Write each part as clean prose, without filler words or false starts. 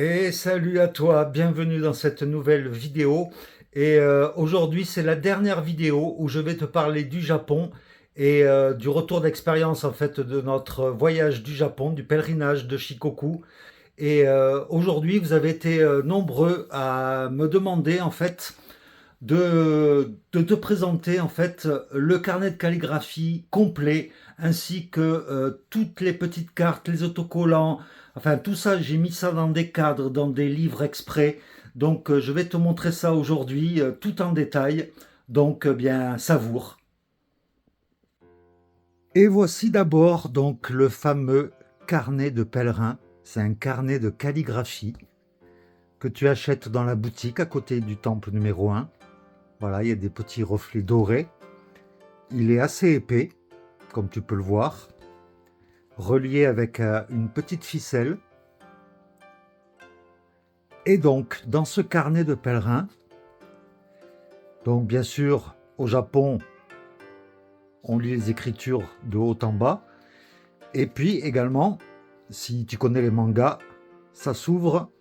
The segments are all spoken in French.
Et salut à toi, bienvenue dans cette nouvelle vidéo. Aujourd'hui, c'est la dernière vidéo où je vais te parler du Japon et du retour d'expérience en fait de notre voyage du Japon, du pèlerinage de Shikoku. Aujourd'hui, vous avez été nombreux à me demander en fait de te présenter en fait le carnet de calligraphie complet ainsi que toutes les petites cartes, les autocollants, enfin tout ça, j'ai mis ça dans des cadres, dans des livres exprès. Donc je vais te montrer ça aujourd'hui tout en détail. Donc bien savoure. Et voici d'abord donc le fameux carnet de pèlerin. C'est un carnet de calligraphie que tu achètes dans la boutique à côté du temple numéro 1. Voilà, il y a des petits reflets dorés. Il est assez épais, comme tu peux le voir, relié avec une petite ficelle. Et donc, dans ce carnet de pèlerin, donc bien sûr, au Japon, on lit les écritures de haut en bas. Et puis également, si tu connais les mangas, ça s'ouvre,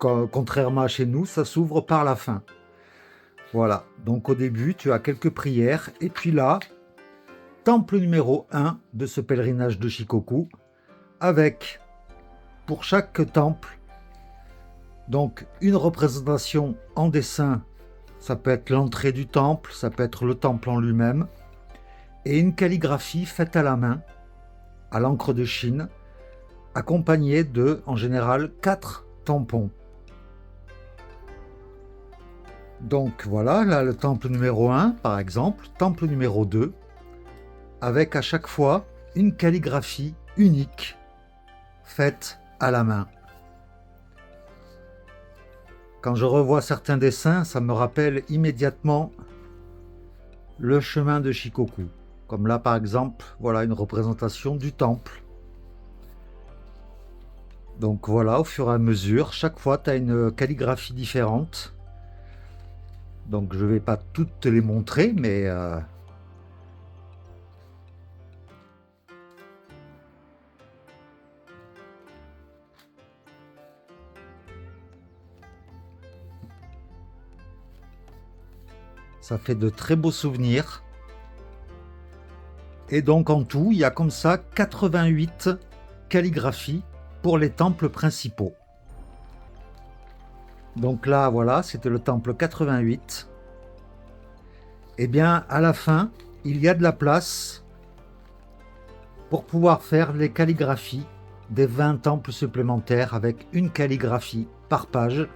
contrairement à chez nous, ça s'ouvre par la fin. Voilà, donc au début, tu as quelques prières. Et puis là, temple numéro 1 de ce pèlerinage de Shikoku, avec pour chaque temple, donc une représentation en dessin, ça peut être l'entrée du temple, ça peut être le temple en lui-même, et une calligraphie faite à la main, à l'encre de Chine, accompagnée de, en général, 4 tampons. Donc voilà, là le temple numéro 1, par exemple, temple numéro 2, avec à chaque fois une calligraphie unique, faite à la main. Quand je revois certains dessins, ça me rappelle immédiatement le chemin de Shikoku. Comme là, par exemple, voilà une représentation du temple. Donc voilà, au fur et à mesure, chaque fois, tu as une calligraphie différente. Donc je ne vais pas toutes te les montrer, mais ça fait de très beaux souvenirs. Et donc en tout, il y a comme ça 88 calligraphies pour les temples principaux. Donc là, voilà, c'était le temple 88. Et bien, à la fin, il y a de la place pour pouvoir faire les calligraphies des 20 temples supplémentaires avec une calligraphie par page,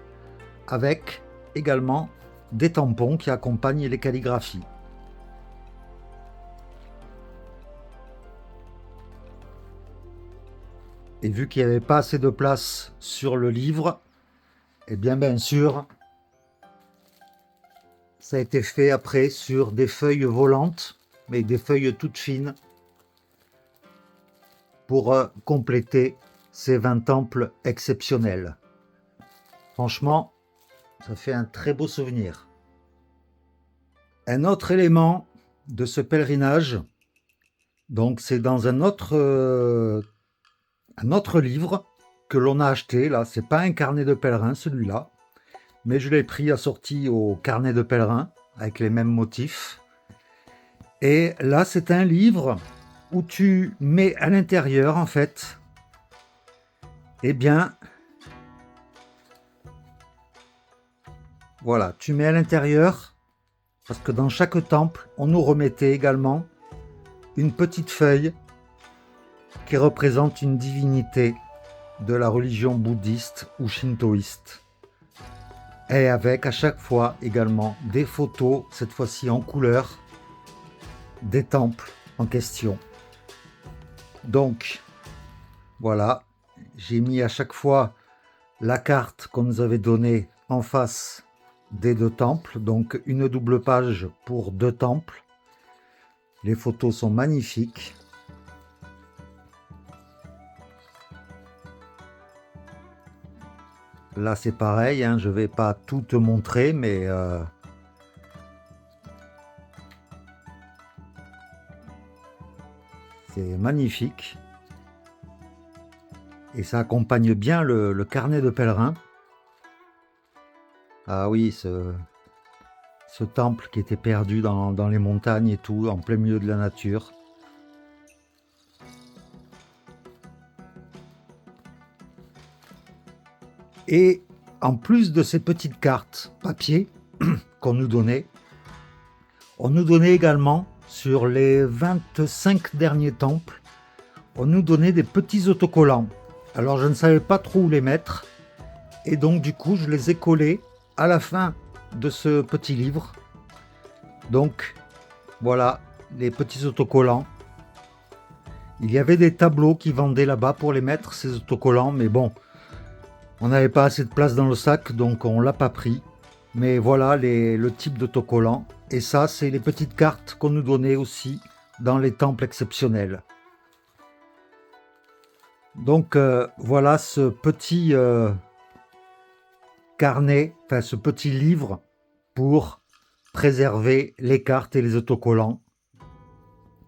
avec également des tampons qui accompagnent les calligraphies. Et vu qu'il n'y avait pas assez de place sur le livre, et bien sûr, ça a été fait après sur des feuilles volantes, mais des feuilles toutes fines, pour compléter ces 20 temples exceptionnels. Franchement, ça fait un très beau souvenir. Un autre élément de ce pèlerinage, donc c'est dans un autre livre que l'on a acheté. Là, c'est pas un carnet de pèlerin celui-là, mais je l'ai pris assorti au carnet de pèlerin avec les mêmes motifs. Et là, c'est un livre où tu mets à l'intérieur, en fait, eh bien, voilà, tu mets à l'intérieur, parce que dans chaque temple, on nous remettait également une petite feuille qui représente une divinité de la religion bouddhiste ou shintoïste. Et avec à chaque fois également des photos, cette fois-ci en couleur, des temples en question. Donc, voilà, j'ai mis à chaque fois la carte qu'on nous avait donnée en face des 2 temples, donc une double page pour 2 temples. Les photos sont magnifiques. Là, c'est pareil, hein, je ne vais pas tout te montrer, mais c'est magnifique. Et ça accompagne bien le carnet de pèlerin. Ah oui, ce temple qui était perdu dans les montagnes et tout, en plein milieu de la nature. Et en plus de ces petites cartes papier qu'on nous donnait, on nous donnait également, sur les 25 derniers temples, on nous donnait des petits autocollants. Alors je ne savais pas trop où les mettre, et donc du coup je les ai collés à la fin de ce petit livre. Donc voilà les petits autocollants. Il y avait des tableaux qui vendaient là-bas pour les mettre, ces autocollants, mais bon, on n'avait pas assez de place dans le sac, donc on l'a pas pris. Mais voilà le type d'autocollant. Et ça, c'est les petites cartes qu'on nous donnait aussi dans les temples exceptionnels. Donc voilà ce petit carnet, enfin ce petit livre pour préserver les cartes et les autocollants.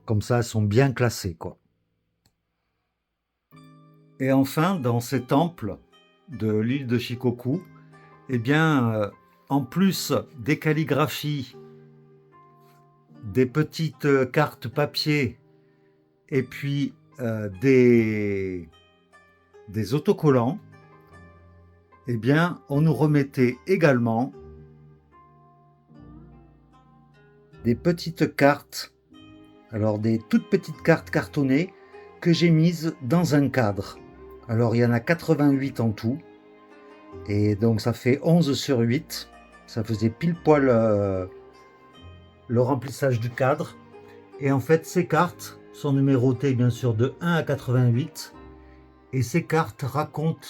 Comme ça, elles sont bien classées, quoi. Et enfin, dans ces temples de l'île de Shikoku, eh bien, en plus des calligraphies, des petites cartes papier et puis des autocollants, eh bien, on nous remettait également des petites cartes, alors des toutes petites cartes cartonnées que j'ai mises dans un cadre. Alors, il y en a 88 en tout, et donc ça fait 11 sur 8. Ça faisait pile poil le remplissage du cadre. Et en fait, ces cartes sont numérotées bien sûr de 1 à 88. Et ces cartes racontent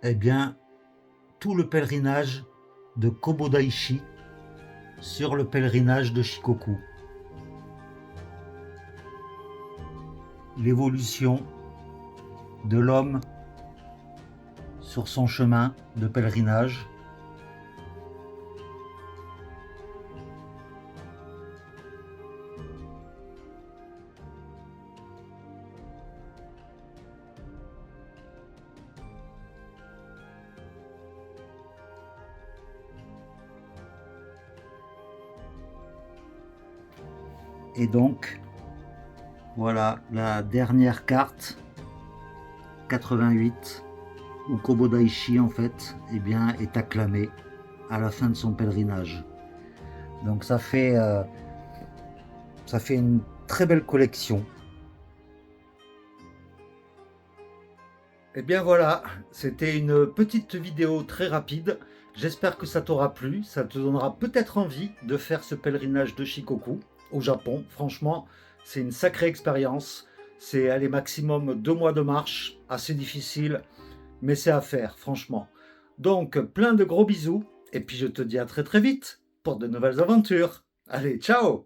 eh bien, tout le pèlerinage de Kobodaishi sur le pèlerinage de Shikoku. L'évolution de l'homme sur son chemin de pèlerinage. Et donc, voilà la dernière carte, 88, où Kobodaishi en fait eh bien, est acclamé à la fin de son pèlerinage. Donc ça fait une très belle collection. Et bien voilà, c'était une petite vidéo très rapide. J'espère que ça t'aura plu, ça te donnera peut-être envie de faire ce pèlerinage de Shikoku au Japon. Franchement, c'est une sacrée expérience. C'est aller maximum 2 mois de marche, assez difficile, mais c'est à faire, franchement. Donc, plein de gros bisous, et puis je te dis à très très vite pour de nouvelles aventures. Allez, ciao!